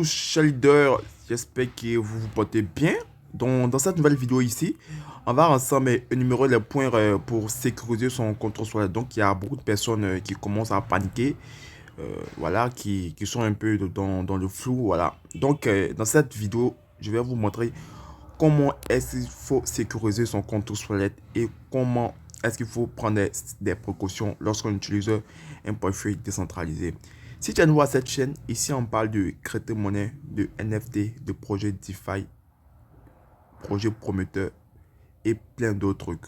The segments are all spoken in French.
Chers leaders, j'espère que vous vous portez bien. Dans cette nouvelle vidéo ici, on va ensemble énumérer les points pour sécuriser son compte Swallet. Donc, il y a beaucoup de personnes qui commencent à paniquer, voilà, qui sont un peu dans le flou, voilà. Donc, dans cette vidéo, je vais vous montrer comment est-ce qu'il faut sécuriser son compte Swallet et comment est-ce qu'il faut prendre des précautions lorsqu'on utilise un portefeuille décentralisé. Si tu es nouveau à cette chaîne, ici on parle de crypto-monnaie, de NFT, de projets DeFi, projets prometteurs et plein d'autres trucs.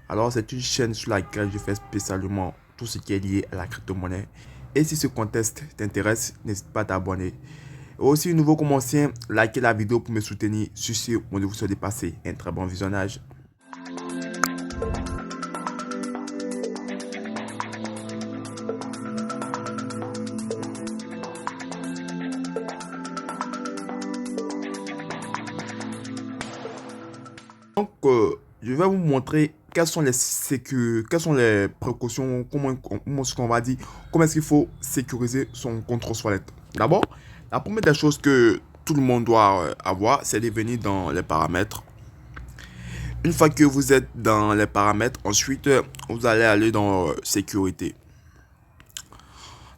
Alors c'est une chaîne sur laquelle je fais spécialement tout ce qui est lié à la crypto-monnaie. Et si ce contexte t'intéresse, n'hésite pas à t'abonner. Aussi, nouveau comme ancien, likez la vidéo pour me soutenir. Sur ce, moi de vous souhaiter passer un très bon visionnage. Donc, je vais vous montrer quelles sont les précautions, comment est-ce qu'on va dire, comment est-ce qu'il faut sécuriser son compte Swallet. D'abord, la première des choses que tout le monde doit avoir, c'est de venir dans les paramètres. Une fois que vous êtes dans les paramètres, ensuite, vous allez aller dans sécurité.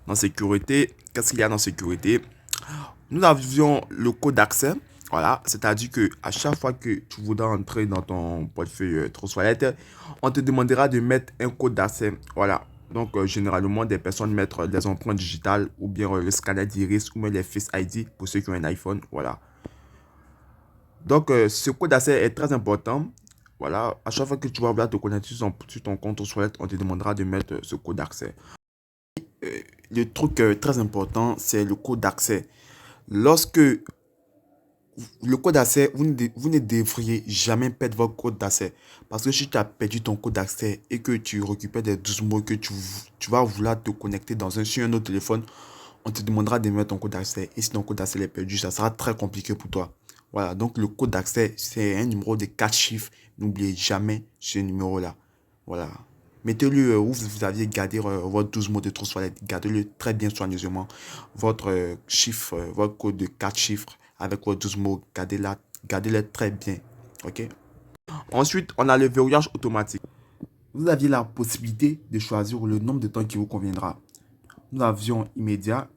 Dans sécurité, qu'est-ce qu'il y a dans sécurité? Nous avions le code d'accès. Voilà, c'est-à-dire que à chaque fois que tu voudras entrer dans ton portefeuille Trustwallet, on te demandera de mettre un code d'accès. Voilà. Donc, généralement, des personnes mettent des empreintes digitales ou bien le scanner d'iris ou même les Face ID pour ceux qui ont un iPhone. Voilà. Donc, ce code d'accès est très important. Voilà. À chaque fois que tu vas vouloir te connecter sur ton compte Trustwallet, on te demandera de mettre ce code d'accès. Le truc très important, c'est le code d'accès. Lorsque le code d'accès, vous ne devriez jamais perdre votre code d'accès. Parce que si tu as perdu ton code d'accès et que tu récupères des 12 mots que tu vas vouloir te connecter sur un autre téléphone, on te demandera de mettre ton code d'accès. Et si ton code d'accès est perdu, ça sera très compliqué pour toi. Voilà, donc le code d'accès, c'est un numéro de 4 chiffres. N'oubliez jamais ce numéro-là. Voilà. Mettez-le où vous aviez gardé votre 12 mots de Trustwallet. Gardez-le très bien soigneusement. Votre chiffre, votre code de 4 chiffres avec vos 12 mots, gardez-les très bien. Ok? Ensuite, on a le verrouillage automatique. Vous aviez la possibilité de choisir le nombre de temps qui vous conviendra. Nous avions immédiat,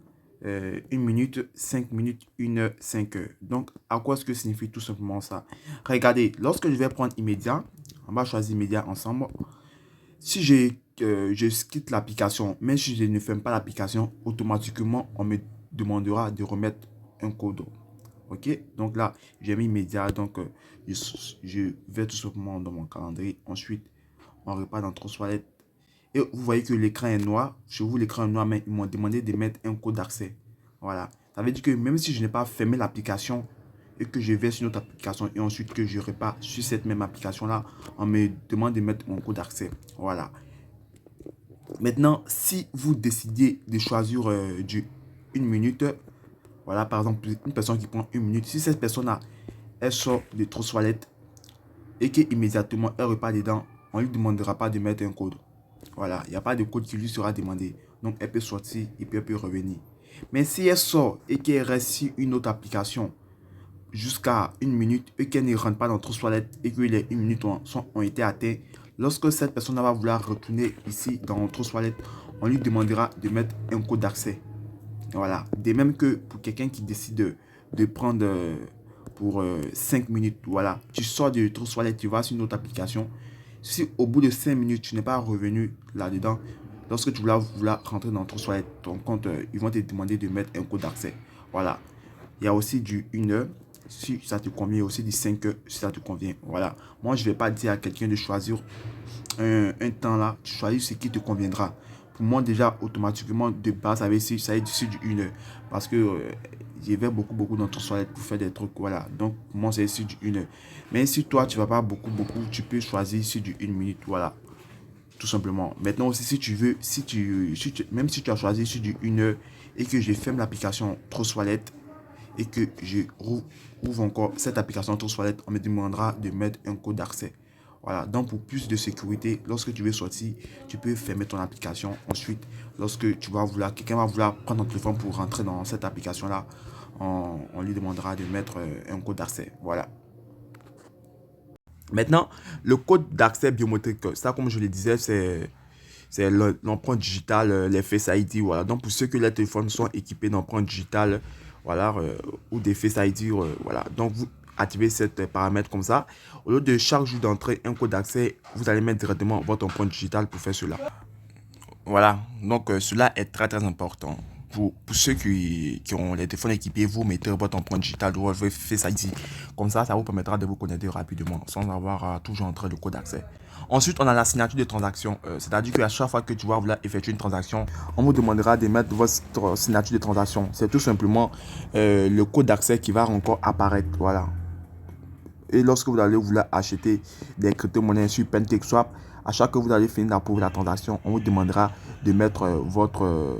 1 minute, 5 minutes, 1 heure, 5 heures. Donc, à quoi est-ce que signifie tout simplement ça? Regardez, lorsque je vais prendre immédiat, on va choisir immédiat ensemble. Si je quitte l'application, même si je ne ferme pas l'application, automatiquement, on me demandera de remettre un code. Ok, donc là, j'ai mis immédiat. Donc, je vais tout simplement dans mon calendrier. Ensuite, on repart dans Trustwallet. Et vous voyez que l'écran est noir. Chez vous, l'écran est noir, mais ils m'ont demandé de mettre un code d'accès. Voilà. Ça veut dire que même si je n'ai pas fermé l'application et que je vais sur une autre application et ensuite que je repars sur cette même application-là, on me demande de mettre mon code d'accès. Voilà. Maintenant, si vous décidez de choisir du 1 minute, voilà, par exemple, une personne qui prend 1 minute, si cette personne-là, elle sort de Trustwallet et qu'immédiatement elle repart dedans, on ne lui demandera pas de mettre un code. Voilà, il n'y a pas de code qui lui sera demandé. Donc, elle peut sortir et puis elle peut revenir. Mais si elle sort et qu'elle reste sur une autre application jusqu'à 1 minute et qu'elle ne rentre pas dans Trustwallet et que les 1 minute ont été atteints, lorsque cette personne va vouloir retourner ici dans Trustwallet, on lui demandera de mettre un code d'accès. Voilà. De même que pour quelqu'un qui décide de prendre pour 5 minutes, voilà. Tu sors de Trustwallet, tu vas sur une autre application. Si au bout de 5 minutes, tu n'es pas revenu là-dedans, lorsque tu vouloir rentrer dans Trustwallet, ton compte, ils vont te demander de mettre un code d'accès. Voilà. Il y a aussi du 1 heure, si ça te convient, aussi du 5 heures, si ça te convient. Voilà. Moi, je ne vais pas dire à quelqu'un de choisir un temps là. Tu choisis ce qui te conviendra. Pour moi, déjà, automatiquement, de base, ça est d'ici du 1 heure. Parce que j'y vais beaucoup dans ton soirée pour faire des trucs. Voilà. Donc, pour moi, c'est ici du 1 heure. Mais si toi, tu ne vas pas beaucoup, tu peux choisir ici du 1 minute. Voilà. Tout simplement. Maintenant aussi, si tu veux, même si tu as choisi ici du 1 heure et que je ferme l'application Trustwallet et que je rouvre encore cette application Trustwallet, on me demandera de mettre un code d'accès. Voilà, donc pour plus de sécurité, lorsque tu veux sortir, tu peux fermer ton application. Ensuite, lorsque quelqu'un va vouloir prendre ton téléphone pour rentrer dans cette application-là, on lui demandera de mettre un code d'accès. Voilà. Maintenant, le code d'accès biométrique, ça, comme je le disais, c'est l'empreinte digitale, les Face ID. Voilà. Donc, pour ceux que les téléphones sont équipés d'empreintes digitales, voilà, ou des Face ID, voilà. Donc, vous activez cet paramètre comme ça. Au lieu de chaque jour d'entrer un code d'accès, vous allez mettre directement votre empreinte digitale pour faire cela. Voilà, donc cela est très très important. Pour ceux qui ont les téléphones équipés, vous mettez votre empreinte digitale ou votre Face ID. Comme ça vous permettra de vous connecter rapidement sans avoir à toujours entrer le code d'accès. Ensuite, on a la signature de transaction. C'est-à-dire qu'à chaque fois que tu vas vouloir effectuer une transaction, on vous demandera de mettre votre signature de transaction. C'est tout simplement le code d'accès qui va encore apparaître. Voilà. Et lorsque vous allez vouloir acheter des crypto-monnaies sur PancakeSwap, à chaque fois que vous allez finir d'approuver la transaction, on vous demandera de mettre votre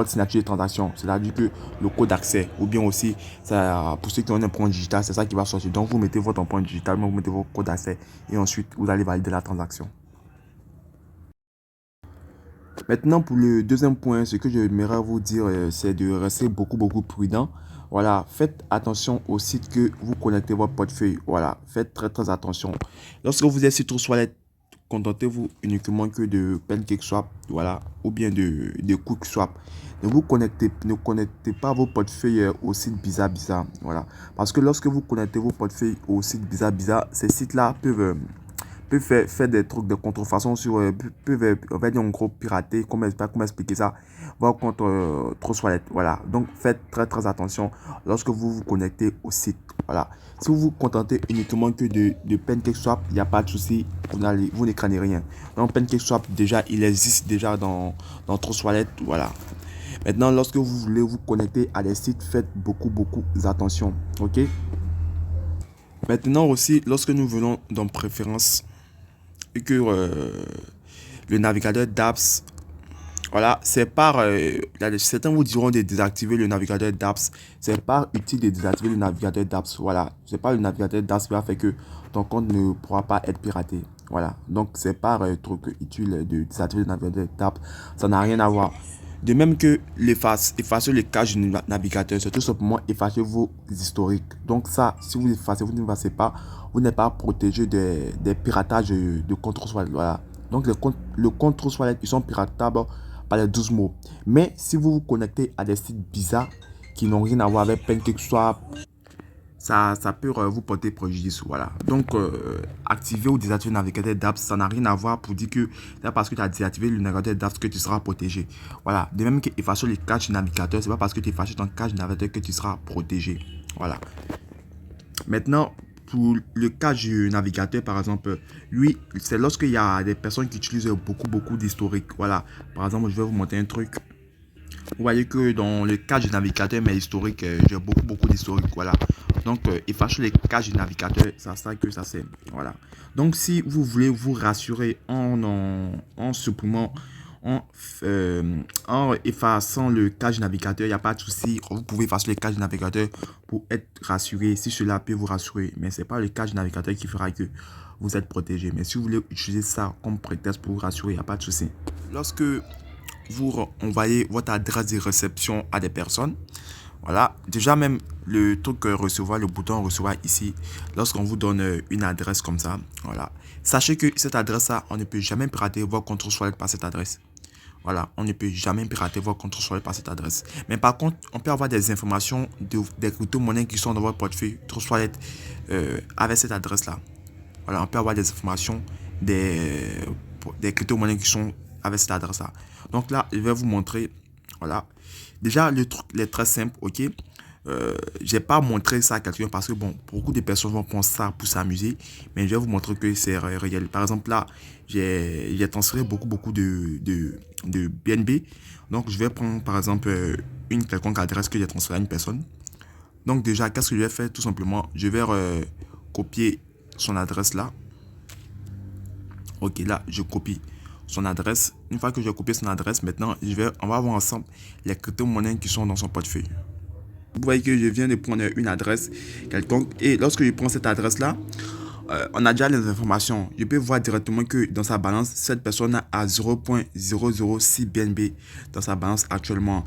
signature de transaction. C'est-à-dire que le code d'accès, ou bien aussi, ça, pour ceux qui ont un empreinte digitale, c'est ça qui va sortir. Donc, vous mettez votre empreinte digitale, vous mettez votre code d'accès et ensuite, vous allez valider la transaction. Maintenant, pour le deuxième point, ce que j'aimerais vous dire, c'est de rester beaucoup prudent. Voilà, faites attention au site que vous connectez votre portefeuille. Voilà, faites très attention. Lorsque vous êtes sur TrustWallet, contentez-vous uniquement que de PancakeSwap, voilà, ou bien de QuickSwap. Ne connectez pas vos portefeuilles au site bizarre, voilà. Parce que lorsque vous connectez vos portefeuilles au site bizarre, ces sites-là peuvent faire des trucs de contrefaçon sur peuvent on va dire en gros pirater, comment expliquer ça, votre compte TrustWallet. Voilà, donc faites très attention lorsque vous vous connectez au site. Voilà, si vous vous contentez uniquement que de PancakeSwap, il n'y a pas de souci, vous n'écranez rien. Donc PancakeSwap, déjà il existe déjà dans TrustWallet. Voilà, maintenant lorsque vous voulez vous connecter à des sites, faites beaucoup attention. Ok, maintenant aussi lorsque nous venons dans préférence et que le navigateur d'apps, voilà, c'est par, certains vous diront de désactiver le navigateur d'apps, c'est pas utile de désactiver le navigateur d'apps, voilà, c'est pas le navigateur d'apps qui va faire que ton compte ne pourra pas être piraté, voilà, donc c'est pas truc utile de désactiver le navigateur d'apps, ça n'a rien à voir. De même que effacer le cache du navigateur, c'est tout simplement effacer vos historiques. Donc ça, si vous effacez, vous n'effacez pas, vous n'êtes pas protégé des piratages de compte TrustWallet. Voilà. Donc le compte TrustWallet, ils sont piratables par les 12 mots. Mais si vous vous connectez à des sites bizarres qui n'ont rien à voir avec PancakeSwap, ça peut vous porter préjudice. Voilà. Donc, activer ou désactiver le navigateur d'apps, ça n'a rien à voir pour dire que c'est parce que tu as désactivé le navigateur d'apps que tu seras protégé. Voilà. De même que effacer le cache du navigateur, c'est pas parce que tu effaces ton cache du navigateur que tu seras protégé. Voilà. Maintenant, pour le cache du navigateur, par exemple, lui, c'est lorsqu'il y a des personnes qui utilisent beaucoup d'historique. Voilà. Par exemple, je vais vous montrer un truc. Vous voyez que dans le cache du navigateur, mais historique, j'ai beaucoup d'historique. Voilà. Donc, effacer les caches du navigateur, ça sert que ça sert. Voilà. Donc, si vous voulez vous rassurer en supprimant, en effaçant le cache du navigateur, il n'y a pas de souci. Vous pouvez effacer le cache du navigateur pour être rassuré, si cela peut vous rassurer. Mais ce n'est pas le cache du navigateur qui fera que vous êtes protégé. Mais si vous voulez utiliser ça comme prétexte pour vous rassurer, il n'y a pas de souci. Lorsque vous envoyez votre adresse de réception à des personnes, voilà, déjà même le truc recevoir, le bouton recevoir ici, lorsqu'on vous donne une adresse comme ça, voilà, sachez que cette adresse là, on ne peut jamais pirater votre compte TrustWallet par cette adresse. Voilà, on ne peut jamais pirater votre compte TrustWallet par cette adresse. Mais par contre, on peut avoir des informations des crypto-monnaies qui sont dans votre portefeuille TrustWallet avec cette adresse là. Voilà, on peut avoir des informations des crypto-monnaies qui sont avec cette adresse là. Donc là, je vais vous montrer. Voilà. Déjà, le truc est très simple, ok. J'ai pas montré ça à quelqu'un parce que bon, beaucoup de personnes vont penser ça pour s'amuser, mais je vais vous montrer que c'est réel. Par exemple, là, j'ai transféré beaucoup de BNB. Donc, je vais prendre par exemple une quelconque adresse que j'ai transférée à une personne. Donc, déjà, qu'est-ce que je vais faire? Tout simplement, je vais copier son adresse là. Ok, là, je copie son adresse. Une fois que j'ai copié son adresse, maintenant, on va voir ensemble les crypto-monnaies qui sont dans son portefeuille. Vous voyez que je viens de prendre une adresse quelconque. Et lorsque je prends cette adresse-là, on a déjà les informations. Je peux voir directement que dans sa balance, cette personne a 0.006 BNB dans sa balance actuellement.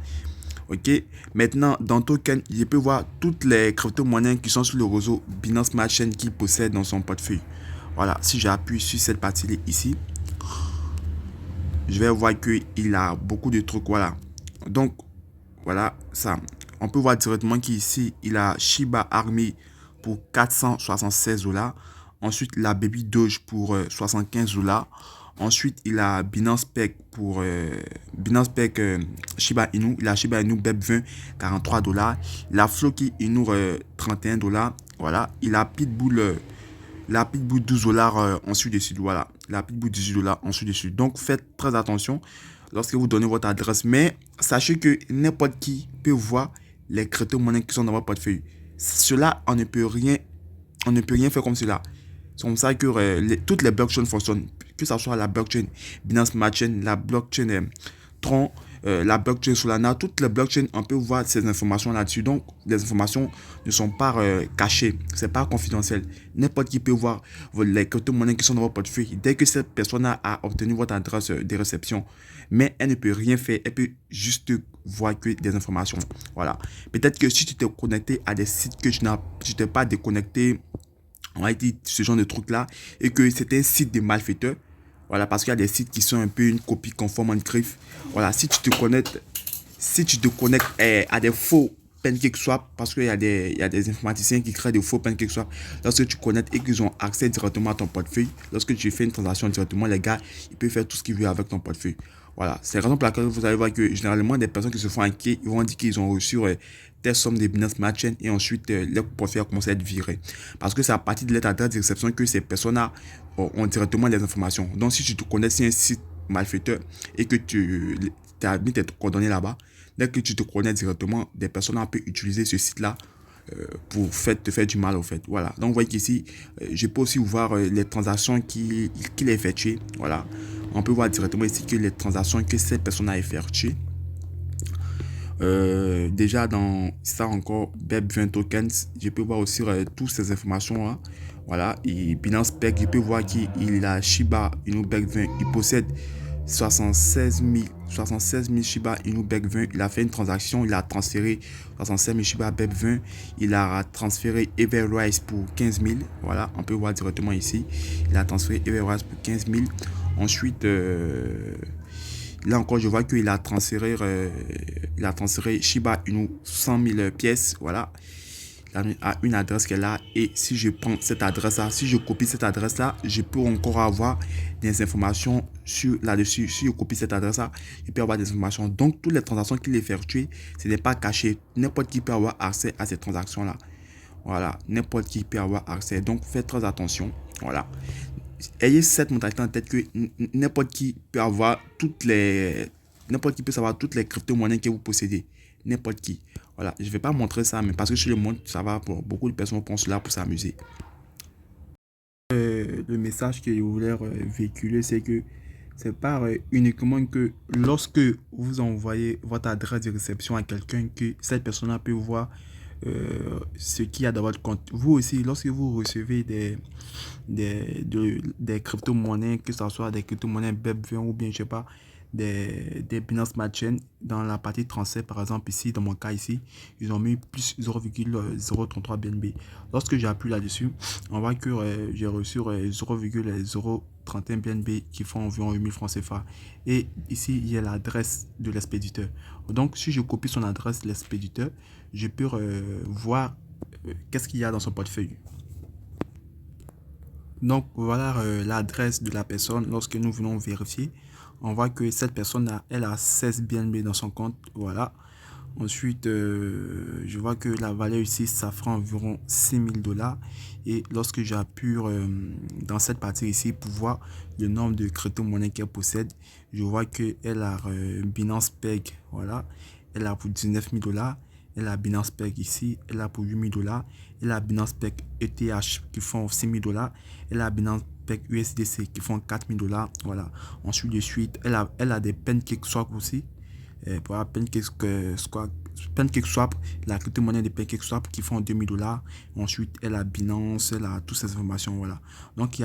Ok, maintenant dans Token, je peux voir toutes les crypto-monnaies qui sont sur le réseau Binance Smart Chain qu'il possède dans son portefeuille. Voilà, si j'appuie sur cette partie ici, je vais voir qu'il a beaucoup de trucs. Voilà, donc voilà ça. On peut voir directement qu'ici, il a Shiba Army pour 476 dollars. Ensuite, la Baby Doge pour 75 dollars. Ensuite, il a Binance Peg pour Binance Peg Shiba Inu. Il a Shiba Inu BEP20 43 dollars. Il a Floki Inu 31 dollars. Voilà. Il a Pitbull la Pitbull 12 dollars ensuite dessus. Voilà. La Pitbull 18 dollars ensuite dessus. Donc, faites très attention lorsque vous donnez votre adresse. Mais sachez que n'importe qui peut voir les crypto-monnaies qui sont dans votre portefeuille. Cela, on ne peut rien faire comme cela. C'est comme ça que toutes les blockchains fonctionnent. Que ce soit la blockchain Binance Smart Chain, la blockchain Tron, la blockchain Solana, toutes les blockchains, on peut voir ces informations là-dessus. Donc, les informations ne sont pas cachées, c'est pas confidentiel. N'importe qui peut voir les crypto-monnaies qui sont dans votre portefeuille. Dès que cette personne a obtenu votre adresse de réception, mais elle ne peut rien faire, elle peut juste voir que des informations. Voilà. Peut-être que si tu t'es connecté à des sites que tu n'es pas déconnecté, on va dire ce genre de truc là, et que c'est un site de malfaiteurs. Voilà, parce qu'il y a des sites qui sont un peu une copie conforme en griffe. Voilà, si tu te connectes à des faux PancakeSwap, parce qu'il y a des informaticiens qui créent des faux PancakeSwap, lorsque tu connectes et qu'ils ont accès directement à ton portefeuille, lorsque tu fais une transaction directement, les gars, ils peuvent faire tout ce qu'ils veulent avec ton portefeuille. Voilà, c'est la raison pour laquelle vous allez voir que généralement des personnes qui se font hacker, ils vont dire qu'ils ont reçu telle somme de Binance Smart Chain et ensuite leur portefeuille a commencé à être viré. Parce que c'est à partir de leur adresse de réception que ces personnes-là ont directement les informations. Donc si tu te connais sur un site malfaiteur et que tu as mis tes coordonnées là-bas, dès que tu te connais directement, des personnes peuvent utiliser ce site-là pour te faire du mal au fait. Voilà. Donc vous voyez qu'ici, je peux aussi voir les transactions qu'il a effectuées. Voilà. On peut voir directement ici que les transactions que cette personne a effectuées. Déjà dans ça encore BEP20 tokens, je peux voir aussi toutes ces informations là. Voilà, et Binance Peg, je peux voir qu'il a Shiba Inu BEP20, il possède 76 000 Shiba Inu BEP20. Il a fait une transaction, il a transféré 65 000 Shiba BEP20. Il a transféré Everrise pour 15 000. Voilà, on peut voir directement ici. Il a transféré Everrise pour 15 000. Ensuite, là encore, je vois qu'il a transféré, Shiba Inu 100 000 pièces. Voilà, à une adresse qu'elle a. Et si je prends cette adresse là, si je copie cette adresse là, je peux encore avoir des informations là-dessus. Si je copie cette adresse là, je peux avoir des informations. Donc toutes les transactions qu'il effectue, ce n'est pas caché. N'importe qui peut avoir accès à ces transactions là. Voilà, n'importe qui peut avoir accès. Donc faites très attention. Voilà, ayez cette mentalité en tête que n'importe qui peut avoir n'importe qui peut savoir toutes les crypto-monnaies que vous possédez. N'importe qui. Voilà, je ne vais pas montrer ça, mais parce que je le montre, ça va pour beaucoup de personnes pensent là pour s'amuser. Le message que je voulais véhiculer, c'est que c'est pas uniquement que lorsque vous envoyez votre adresse de réception à quelqu'un que cette personne peut voir ce qu'il y a dans votre compte. Vous aussi, lorsque vous recevez des crypto-monnaies, que ce soit des crypto-monnaies BEP20 ou bien, je sais pas, des Binance Smart Chain, dans la partie transfert, par exemple, ici, dans mon cas ici, ils ont mis plus 0,033 BNB. Lorsque j'appuie là-dessus, on voit que j'ai reçu 0,031 BNB qui font environ 8000 francs CFA. Et ici, il y a l'adresse de l'expéditeur. Donc, si je copie son adresse de l'expéditeur, je peux voir qu'est-ce qu'il y a dans son portefeuille. Donc, voilà l'adresse de la personne. Lorsque nous venons vérifier, on voit que cette personne, elle a 16 BNB dans son compte. Voilà. Ensuite, je vois que la valeur ici, ça fera environ 6000 dollars. Et lorsque j'appuie dans cette partie ici pour voir le nombre de crypto-monnaies qu'elle possède, je vois qu'elle a Binance Peg. Voilà. Elle a pour 19 000 dollars. Elle a Binance Peg ici. Elle a pour 8 000 dollars. Elle a Binance Peg ETH qui font 6 000 dollars. Elle a Binance Peg USDC qui font 4 000 dollars. Voilà. Ensuite, elle a des PancakeSwap aussi. Pour PancakeSwap, la crypto-monnaie de PancakeSwap qui font 2000 dollars. Ensuite, elle a Binance, elle a toutes ces informations. Voilà. Donc,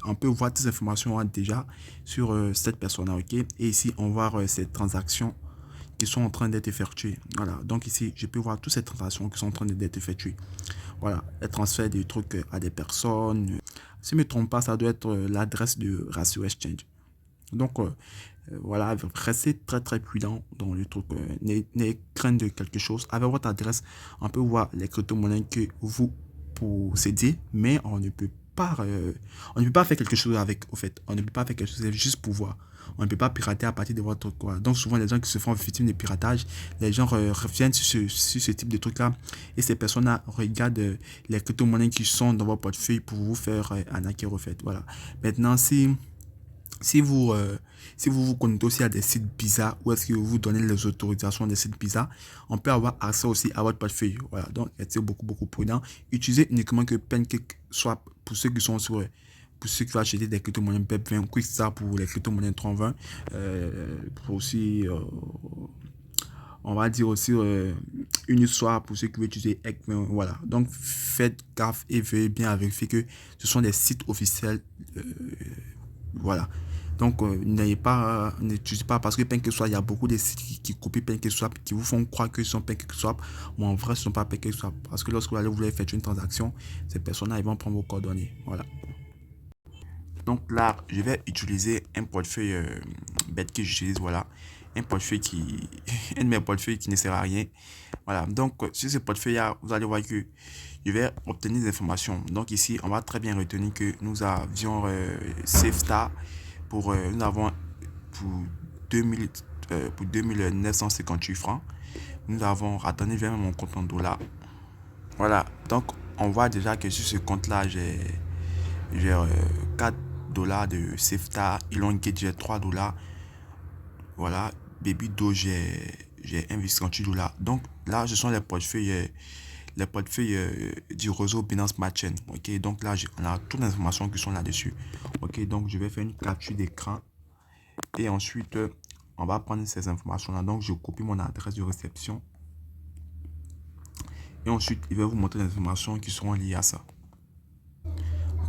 on peut voir toutes ces informations déjà sur cette personne. Ok. Et ici, on voit ces transactions qui sont en train d'être effectuées. Voilà, donc ici, je peux voir toutes ces transactions qui sont en train d'être effectuées. Voilà, les transferts des trucs à des personnes. Si je ne me trompe pas, ça doit être l'adresse de Ratio Exchange. Donc, voilà, restez très très prudent dans le truc. N'ayez crainte de quelque chose. Avec votre adresse, on peut voir les crypto-monnaies que vous possédez, mais on ne peut pas faire quelque chose avec, au fait. On ne peut pas faire quelque chose, c'est juste pour voir. On ne peut pas pirater à partir de votre quoi. Donc souvent les gens qui se font victimes de piratage, les gens reviennent sur ce type de trucs là et ces personnes-là regardent les crypto-monnaies qui sont dans votre portefeuille pour vous faire arnaquer au fait. Voilà. Maintenant si vous, si vous vous connectez aussi à des sites bizarres ou est-ce que vous donnez les autorisations des sites bizarres, on peut avoir accès aussi à votre portefeuille. Voilà, donc c'est beaucoup prudent. Utilisez uniquement que PancakeSwap pour ceux qui sont sur, pour ceux qui vont acheter des crypto-monnaies BEP20, QuickStart pour les crypto-monnaies Tron20, pour aussi, on va dire aussi Uniswap pour ceux qui veulent utiliser EC20. Voilà, donc faites gaffe et veuillez bien vérifier que ce sont des sites officiels. Voilà. Donc, n'utilisez pas parce que PancakeSwap, il y a beaucoup de sites qui copient PancakeSwap, qui vous font croire que ce sont PancakeSwap, mais en vrai, ce ne sont pas PancakeSwap. Parce que lorsque vous allez vouloir effectuer une transaction, ces personnes-là, ils vont prendre vos coordonnées. Voilà. Donc là, je vais utiliser un portefeuille bête que j'utilise. Voilà. Un portefeuille qui, un de mes portefeuilles qui ne sert à rien. Voilà. Donc, sur ce portefeuille-là, vous allez voir que je vais obtenir des informations. Donc ici, on va très bien retenir que nous avions SafeStar nous avons pour 2000 pour 2958 francs. Nous avons attendez vers mon compte en dollars. Voilà, donc on voit déjà que sur ce compte là j'ai 4 dollars de SafeStar, Elongate j'ai 3 dollars. Voilà, Babydo j'ai 1,38 dollars. Donc là ce sont les portefeuilles du réseau Binance Smart Chain. Ok, donc là on a toutes les informations qui sont là dessus. Ok, donc je vais faire une capture d'écran et ensuite on va prendre ces informations là. Donc je copie mon adresse de réception et ensuite il va vous montrer les informations qui seront liées à ça.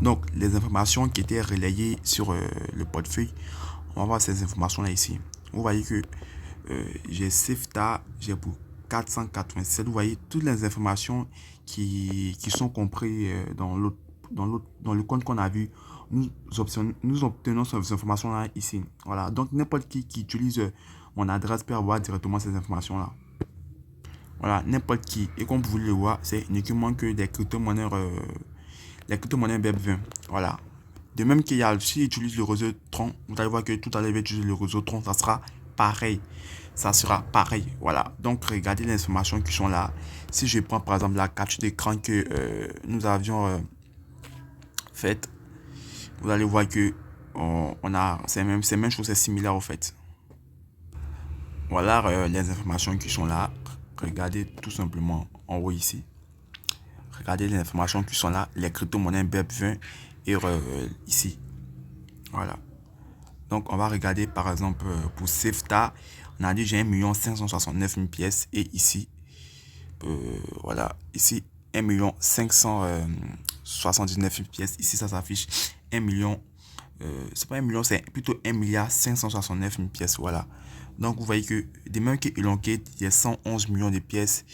Donc les informations qui étaient relayées sur le portefeuille, on va voir ces informations là ici. Vous voyez que j'ai SafeStar, j'ai pour 487. Vous voyez toutes les informations qui sont comprises dans le compte qu'on a vu. Nous obtenons ces informations là ici. Voilà, donc n'importe qui utilise mon adresse peut avoir directement ces informations là. Voilà, n'importe qui. Et comme vous voulez le voir, c'est uniquement que des crypto-monnaies BEP20. Voilà. De même qu'il y a, si utilise le réseau Tron, vous allez voir que tout à l'heure, utiliser le réseau Tron, ça sera pareil. Ça sera pareil. Voilà. Donc, regardez les informations qui sont là. Si je prends par exemple la capture d'écran que nous avions faite, vous allez voir que on a c'est même chose, c'est similaire au fait. Voilà les informations qui sont là. Regardez tout simplement en haut ici. Regardez les informations qui sont là, les crypto-monnaies BEP20 et ici. Voilà. Donc, on va regarder par exemple pour SafeStar. On a dit j'ai 1 569 000 pièces. Et ici, voilà, ici 1 579 000 pièces. Ici, ça s'affiche 1 million. C'est pas 1 million, c'est plutôt 1 569 000 pièces. Voilà. Donc, vous voyez que des mêmes que Elongate, il y a 111 millions de pièces.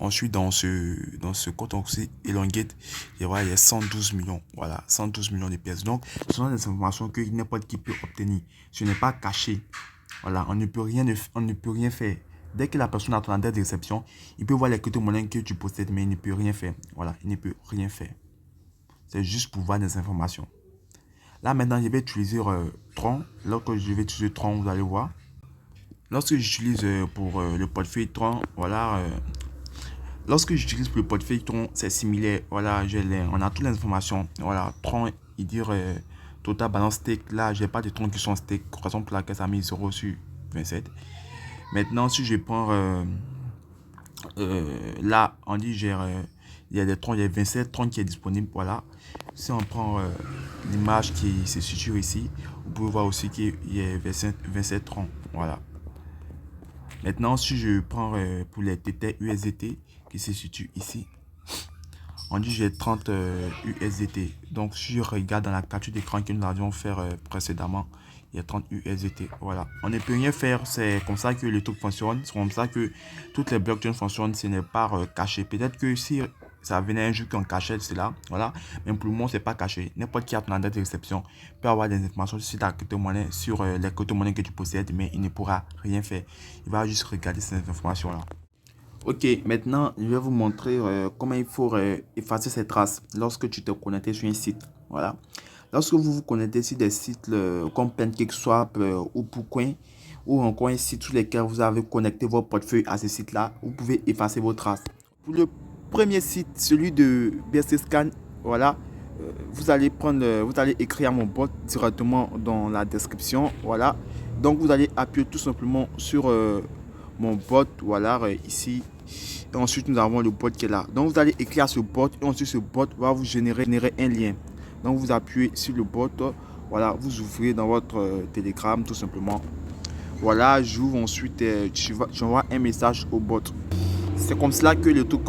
Ensuite, dans ce compte aussi, Elongate, il y a 112 millions. Voilà, 112 millions de pièces. Donc, ce sont des informations que n'importe qui peut obtenir. Ce n'est pas caché. Voilà, on ne peut rien faire. Dès que la personne a ton adresse de réception, il peut voir les crypto-monnaies que tu possèdes, mais il ne peut rien faire. Voilà, il ne peut rien faire. C'est juste pour voir des informations. Là, maintenant, je vais utiliser Tron. Lorsque je vais utiliser Tron, vous allez voir. Lorsque j'utilise pour le portefeuille Tron, voilà. Lorsque j'utilise pour le portefeuille Tron, c'est similaire. Voilà, on a toutes les informations. Voilà, Tron, il dit total balance stake. Là, j'ai pas de Tron qui sont stake. Raison pour laquelle ça a mis 0 sur 27. Maintenant, si je prends là, on dit il y a des Tron, il y a 27 Tron qui est disponible. Voilà. Si on prend l'image qui se situe ici, vous pouvez voir aussi qu'il y a 27 Tron. Voilà. Maintenant, si je prends pour les Tether USDT qui se situe ici, on dit j'ai 30 USDT. Donc, si je regarde dans la capture d'écran que nous avions fait précédemment, il y a 30 USDT. Voilà, on ne peut rien faire, c'est comme ça que le truc fonctionne, c'est comme ça que toutes les blockchains fonctionnent, ce n'est pas caché. Peut-être que si ça venait un jour qu'on cachait cela, voilà, mais pour le moment, c'est pas caché. N'importe qui a ton adresse de réception peut avoir des informations sur ta crypto-monnaie, sur les crypto-monnaies que tu possèdes, mais il ne pourra rien faire. Il va juste regarder ces informations-là. Ok, maintenant, je vais vous montrer comment il faut effacer ces traces lorsque tu te connectes sur un site. Voilà. Lorsque vous vous connectez sur des sites comme PancakeSwap ou PooCoin, ou encore un site sur lequel vous avez connecté votre portefeuille à ce site-là, vous pouvez effacer vos traces. Pour le premier site, celui de BSC Scan, voilà, vous allez écrire mon bot directement dans la description. Voilà. Donc, vous allez appuyer tout simplement sur mon bot, voilà, ici. Et ensuite, nous avons le bot qui est là. Donc, vous allez écrire ce bot et ensuite, ce bot va vous générer un lien. Donc, vous appuyez sur le bot. Voilà, vous ouvrez dans votre Telegram tout simplement. Voilà, j'ouvre ensuite, j'envoie un message au bot. C'est comme cela que le truc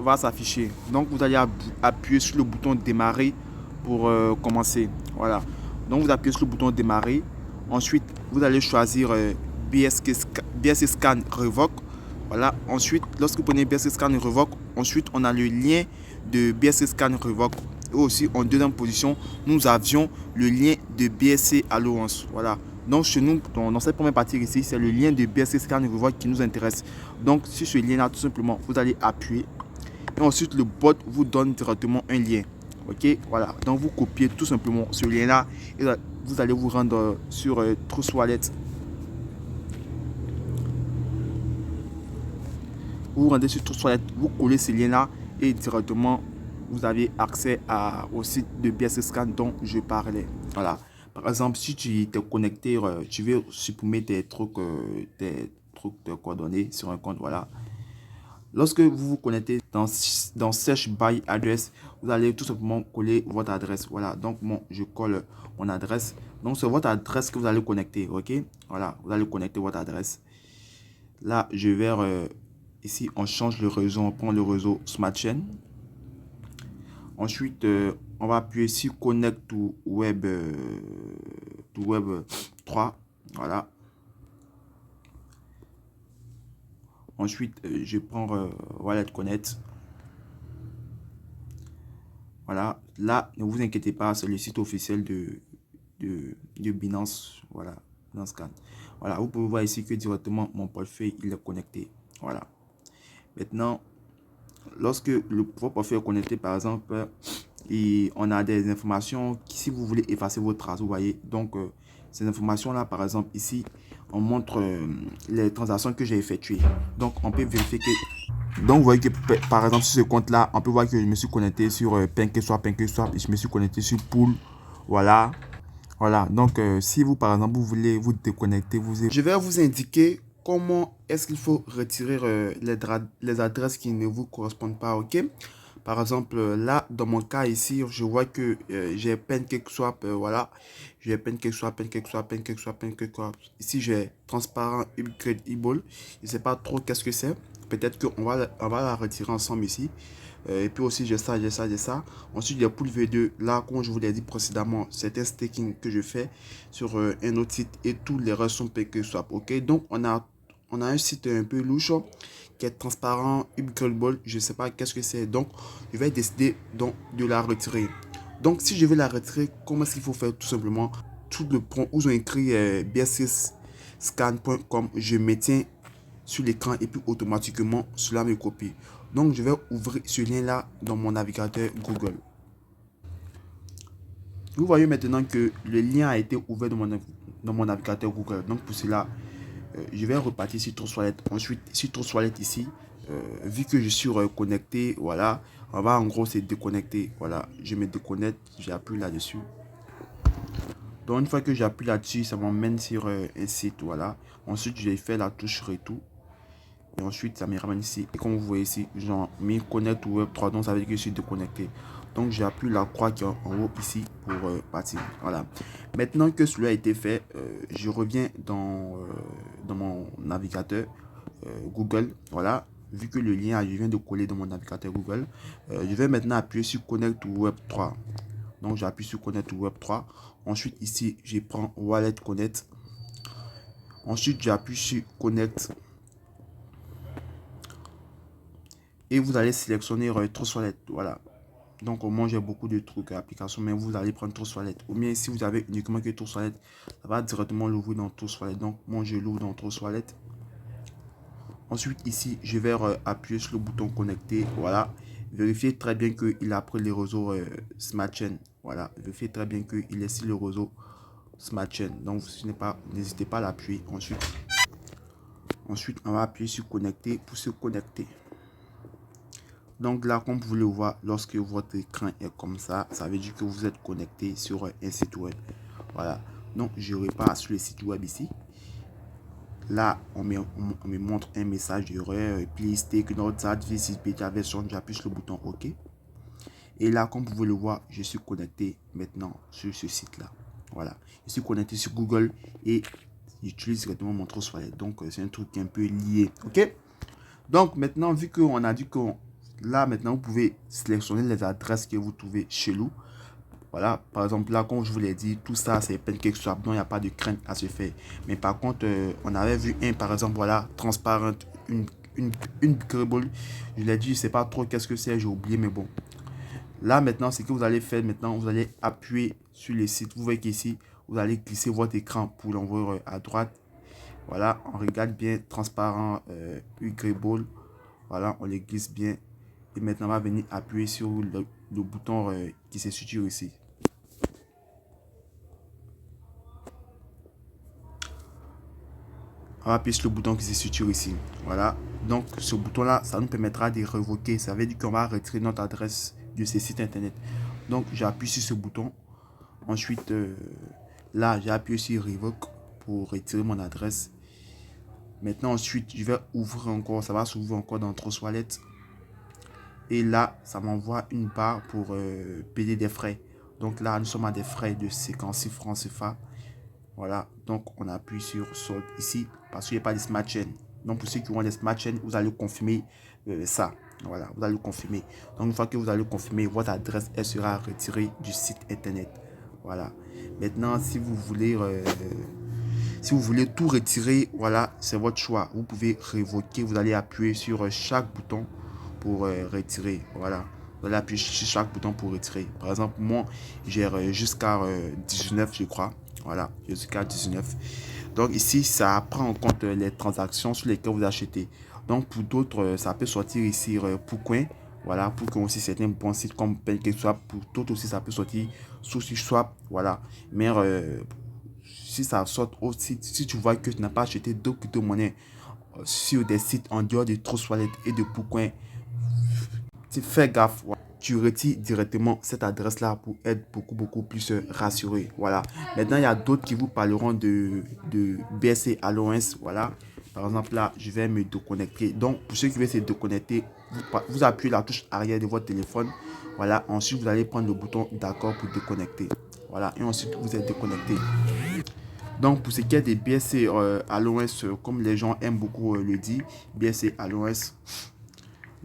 va s'afficher. Donc, vous allez appuyer sur le bouton démarrer pour commencer. Voilà. Donc, vous appuyez sur le bouton démarrer. Ensuite, vous allez choisir BSC Scan Revoke. Voilà. Ensuite, lorsque vous prenez BSC Scan Revoke, ensuite, on a le lien de BSC Scan Revoke. Et aussi, en deuxième position, nous avions le lien de BSC Allowance. Voilà. Donc, chez nous, dans cette première partie ici, c'est le lien de BSC Scan Revoke qui nous intéresse. Donc, sur ce lien-là, tout simplement, vous allez appuyer. Et ensuite, le bot vous donne directement un lien. Ok, voilà. Donc, vous copiez tout simplement ce lien-là et vous allez vous rendre sur Trust Wallet. Vous vous rendez sur Trust Wallet, vous collez ce lien-là et directement, vous avez accès au site de BSC Scan dont je parlais. Voilà. Par exemple, si tu t'es connecté, tu veux supprimer tes trucs de coordonnées sur un compte, voilà. Lorsque vous vous connectez dans Search by Address, vous allez tout simplement coller votre adresse. Voilà, donc je colle mon adresse. Donc, c'est votre adresse que vous allez connecter, ok? Voilà, vous allez connecter votre adresse. Là, je vais, ici, on change le réseau, on prend le réseau Smart Chain. Ensuite, on va appuyer sur Connect to Web 3. Voilà. Ensuite, je prends Wallet Connect. Voilà. Là, ne vous inquiétez pas, c'est le site officiel de Binance. Voilà. Binance Scan. Voilà. Vous pouvez voir ici que directement mon portefeuille il est connecté. Voilà. Maintenant, lorsque votre portefeuille est connecté, par exemple, et on a des informations si vous voulez effacer vos traces, vous voyez. Donc, ces informations-là, par exemple, ici, on montre les transactions que j'ai effectuées. Donc, on peut vérifier que... Donc, vous voyez que, par exemple, sur ce compte-là, on peut voir que je me suis connecté sur PancakeSwap, et je me suis connecté sur Pool. Voilà. Voilà. Donc, si vous, par exemple, vous voulez vous déconnecter, je vais vous indiquer comment est-ce qu'il faut retirer les adresses qui ne vous correspondent pas, ok? Par exemple, là, dans mon cas ici, je vois que j'ai PancakeSwap, voilà. J'ai PancakeSwap. Ici, j'ai Transparent Upgradable. Je ne sais pas trop qu'est-ce que c'est. Peut-être qu'on va la retirer ensemble ici. Et puis aussi, j'ai ça. Ensuite, il y a Pool V2. Là, comme je vous l'ai dit précédemment, c'est un staking que je fais sur un autre site et tous les restes sont PancakeSwap, ok? Donc, on a un site un peu louche qui est Transparent Upgradable, je ne sais pas qu'est-ce que c'est. Donc, je vais décider donc de la retirer. Donc, si je veux la retirer, comment est-ce qu'il faut faire? Tout simplement, tout le point où ils ont écrit bscscan.com, je maintiens sur l'écran et puis automatiquement, cela me copie. Donc, je vais ouvrir ce lien-là dans mon navigateur Google. Vous voyez maintenant que le lien a été ouvert dans mon navigateur Google. Donc, pour cela, je vais repartir sur Trust Wallet. Ensuite, sur Trust Wallet ici, vu que je suis reconnecté, voilà, on va en gros se déconnecter. Voilà, je me déconnecte, j'appuie là-dessus. Donc, une fois que j'appuie là-dessus, ça m'emmène sur un site, voilà. Ensuite, je fais la touche retour. Et ensuite, ça me ramène ici. Et comme vous voyez ici, j'ai mis Connect Web 3, donc ça veut dire que je suis déconnecté. Donc, j'appuie la croix qui est en haut ici pour partir. Voilà. Maintenant que cela a été fait, je reviens dans mon navigateur Google. Voilà. Vu que le lien, je viens de coller dans mon navigateur Google, je vais maintenant appuyer sur Connect Web 3. Donc, j'appuie sur Connect Web3. Ensuite, ici, je prends Wallet Connect. Ensuite, j'appuie sur Connect. Et vous allez sélectionner Trust Wallet. Voilà. Donc, moi, j'ai beaucoup de trucs à application, mais vous allez prendre Trust Wallet. Ou bien, si vous avez uniquement que Trust Wallet, ça va directement l'ouvrir dans Trust Wallet. Donc, moi, je l'ouvre dans Trust Wallet. Ensuite, ici, je vais appuyer sur le bouton connecter. Voilà. Vérifiez très bien qu'il a pris les réseaux Smart Chain. Voilà. Vérifiez très bien qu'il est sur le réseau Smart Chain. Donc, n'hésitez pas à l'appuyer. Ensuite, on va appuyer sur connecter pour se connecter. Donc là, comme vous le voyez, lorsque votre écran est comme ça veut dire que vous êtes connecté sur un site web. Voilà. Donc, je repars sur le site web ici. Là, on me montre un message d'erreur. Please take note that this is beta version. J'appuie sur le bouton OK. Et là, comme vous pouvez le voir, je suis connecté maintenant sur ce site-là. Voilà. Je suis connecté sur Google et j'utilise directement mon Trust Wallet. Donc, c'est un truc un peu lié. OK? Donc, maintenant, vu qu'on a dit que là, maintenant, vous pouvez sélectionner les adresses que vous trouvez chez nous. Voilà, par exemple, là, comme je vous l'ai dit, tout ça, c'est PancakeSwap, donc il n'y a pas de crainte à se faire. Mais par contre, on avait vu un, par exemple, voilà, transparente, une Grable. Je l'ai dit, je ne sais pas trop qu'est-ce que c'est, j'ai oublié, mais bon. Là, maintenant, ce que vous allez faire, maintenant, vous allez appuyer sur le site. Vous voyez qu'ici, vous allez glisser votre écran pour l'envoyer à droite. Voilà, on regarde bien, transparent, Grable. Voilà, on les glisse bien. Et maintenant, on va venir appuyer sur le bouton qui se situe ici. On va appuyer sur le bouton qui se situe ici. Voilà. Donc, ce bouton-là, ça nous permettra de révoquer. Ça veut dire qu'on va retirer notre adresse de ce site internet. Donc, j'appuie sur ce bouton. Ensuite, là, j'ai appuyé sur Revoke pour retirer mon adresse. Maintenant, ensuite, je vais ouvrir encore. Ça va s'ouvrir encore dans Trust Wallet. Et là, ça m'envoie une barre pour payer des frais. Donc là, nous sommes à des frais de 56 francs CFA. Voilà, donc on appuie sur Solve ici parce qu'il n'y a pas de Smart Chain. Donc pour ceux qui ont des Smart Chain, vous allez confirmer ça. Voilà, vous allez confirmer. Donc une fois que vous allez confirmer, votre adresse elle sera retirée du site internet. Voilà. Maintenant, si vous voulez tout retirer, voilà, c'est votre choix. Vous pouvez révoquer, vous allez appuyer sur chaque bouton pour retirer. Voilà. Vous allez appuyer sur chaque bouton pour retirer. Par exemple, moi, j'ai jusqu'à 19, je crois. Voilà, jusqu'à 19. Donc ici, ça prend en compte les transactions sur lesquelles vous achetez. Donc pour d'autres, ça peut sortir ici Pourcoin. Voilà, Pourcoin aussi, c'est un bon site comme PancakeSwap. Pour d'autres aussi, ça peut sortir SushiSwap. Voilà. Mais si ça sort aussi, si tu vois que tu n'as pas acheté d'autres crypto-monnaies sur des sites en dehors de Trust Wallet et de Pourcoin, fais gaffe. Tu retires directement cette adresse là pour être beaucoup plus rassuré. Voilà. Maintenant, il y a d'autres qui vous parleront de BSC Alliance. Voilà. Par exemple, là, je vais me déconnecter. Donc, pour ceux qui veulent se déconnecter, vous appuyez la touche arrière de votre téléphone. Voilà. Ensuite, vous allez prendre le bouton d'accord pour déconnecter. Voilà. Et ensuite, vous êtes déconnecté. Donc, pour ce qui est des BSC Alliance, comme les gens aiment beaucoup le dire, BSC Alliance.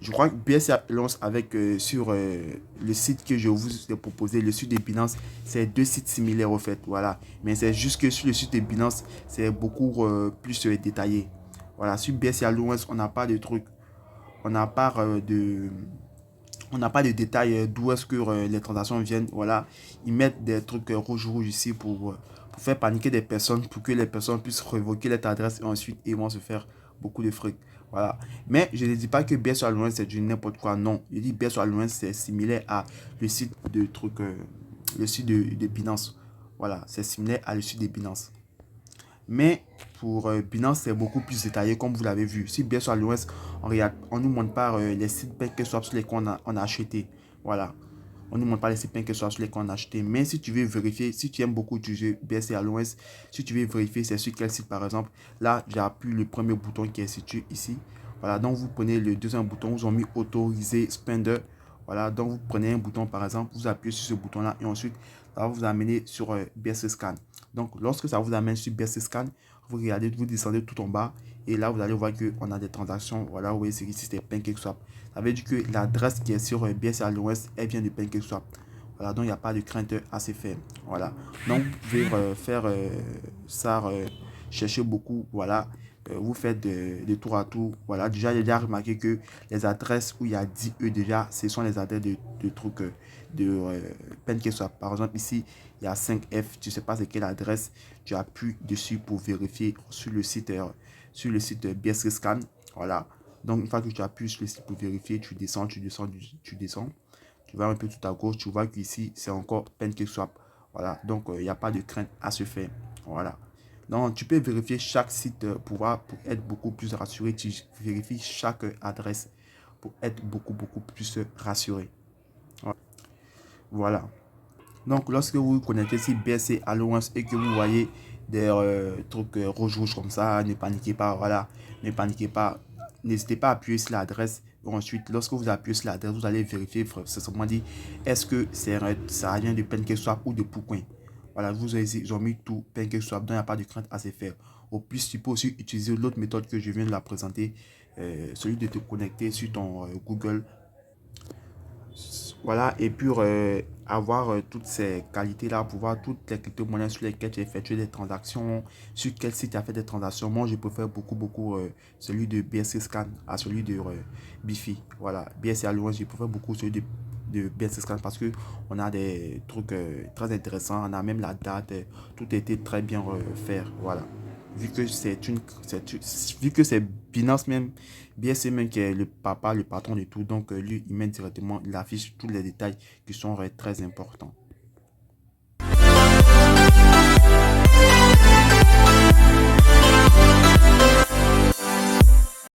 Je crois que BSC lance avec sur le site que je vous ai proposé, le site de Binance, c'est deux sites similaires au fait, voilà. Mais c'est juste que sur le site de Binance, c'est beaucoup plus détaillé. Voilà, sur BSC Alliance, on n'a pas de trucs, on n'a pas on n'a pas de détails d'où est-ce que les transactions viennent. Voilà, ils mettent des trucs rouge ici pour faire paniquer des personnes, pour que les personnes puissent révoquer leur adresse et ensuite ils vont se faire beaucoup de fric. Voilà. Mais je ne dis pas que BSC Alliance c'est du n'importe quoi. Non, je dis BSC Alliance c'est similaire à le site de trucs, le site de Binance. Voilà, c'est similaire à le site de Binance. Mais pour Binance, c'est beaucoup plus détaillé comme vous l'avez vu. Si BSC Alliance, on ne nous montre pas les sites PancakeSwap sur lesquels on a acheté. Voilà. On ne montre pas les sites PancakeSwap sur lesquels on a acheté. Mais si tu veux vérifier, si tu aimes beaucoup utiliser BSC Alliance, si tu veux vérifier c'est sur quel site par exemple, là j'appuie le premier bouton qui est situé ici. Voilà, donc vous prenez le deuxième bouton, vous ont mis autoriser spender. Voilà, donc vous prenez un bouton par exemple, vous appuyez sur ce bouton là et ensuite ça va vous amener sur BSC Scan. Donc lorsque ça vous amène sur BSC Scan, vous regardez, vous descendez tout en bas et là vous allez voir qu'on a des transactions. Voilà, vous voyez c'est ici, c'est PancakeSwap. Ça veut dire que l'adresse qui est sur BSC Alliance, elle vient de PancakeSwap. Voilà, donc il n'y a pas de crainte à se faire. Voilà. Donc vous pouvez faire ça, chercher beaucoup. Voilà. Vous faites de tour à tour. Voilà. Déjà, j'ai déjà remarqué que les adresses où il y a 10 E déjà, ce sont les adresses de trucs PancakeSwap. Par exemple, ici, il y a 5F. Tu ne sais pas c'est quelle adresse. Tu appuies dessus pour vérifier sur le site BSC Scan. Voilà. Donc, une fois que tu appuies sur le site pour vérifier, tu descends, tu descends, tu descends. Tu vas un peu tout à gauche, tu vois qu'ici, c'est encore PancakeSwap. Voilà, donc il n'y a pas de crainte à se faire. Voilà. Donc, tu peux vérifier chaque site pour être beaucoup plus rassuré. Tu vérifies chaque adresse pour être beaucoup plus rassuré. Voilà. Donc, lorsque vous vous connectez sur BSC Alliance et que vous voyez des trucs rouges comme ça, ne paniquez pas. Voilà, ne paniquez pas. N'hésitez pas à appuyer sur l'adresse. Ensuite, lorsque vous appuyez sur l'adresse, vous allez vérifier, c'est seulement dit, est-ce que ça vient de PancakeSwap ou de PooCoin. Voilà, ils ont mis tout PancakeSwap, donc il n'y a pas de crainte à se faire. Au plus, tu peux aussi utiliser l'autre méthode que je viens de la présenter, celui de te connecter sur ton Google. Voilà, et puis avoir toutes ces qualités-là, pour voir toutes les crypto-monnaies sur lesquelles tu as effectué des transactions, sur quel site tu as fait des transactions. Moi, je préfère beaucoup celui de BSC Scan à celui de Bifi. Voilà, BSC Alliance, je préfère beaucoup celui de BSC Scan parce que on a des trucs très intéressants, on a même la date, tout a été très bien fait. Voilà. Vu que c'est Binance même, BSC même qui est le papa, le patron de tout, donc lui, il met directement, il affiche tous les détails qui sont très importants.